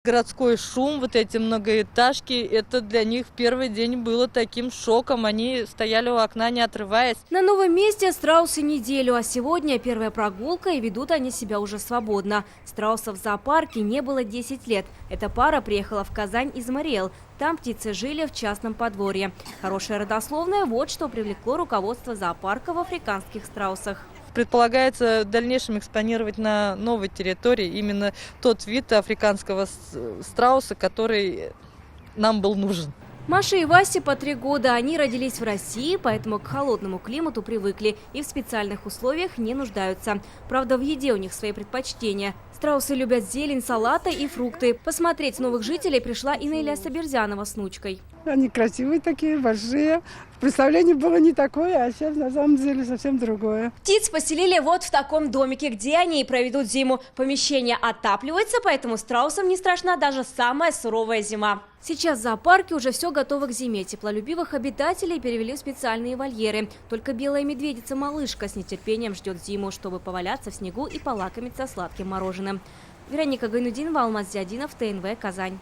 Городской шум, вот эти многоэтажки, это для них в первый день было таким шоком. Они стояли у окна, не отрываясь. На новом месте страусы неделю, а сегодня первая прогулка, и ведут они себя уже свободно. Страусов в зоопарке не было 10 лет. Эта пара приехала в Казань из Мариэл. Там птицы жили в частном подворье. Хорошая родословная – вот что привлекло руководство зоопарка в африканских страусах. Предполагается в дальнейшем экспонировать на новой территории именно тот вид африканского страуса, который нам был нужен. Маше и Васе по 3 года. Они родились в России, поэтому к холодному климату привыкли и в специальных условиях не нуждаются. Правда, в еде у них свои предпочтения. Страусы любят зелень, салаты и фрукты. Посмотреть новых жителей пришла и Неля Сабирзянова с внучкой. Они красивые такие, большие. Представление было не такое, а сейчас на самом деле совсем другое. Птиц поселили вот в таком домике, где они и проведут зиму. Помещение отапливается, поэтому страусам не страшна даже самая суровая зима. Сейчас в зоопарке уже все готово к зиме. Теплолюбивых обитателей перевели в специальные вольеры. Только белая медведица-малышка с нетерпением ждет зиму, чтобы поваляться в снегу и полакомиться сладким мороженым. Вероника Гайнудинова, Алмаз Зиадинов, ТНВ, Казань.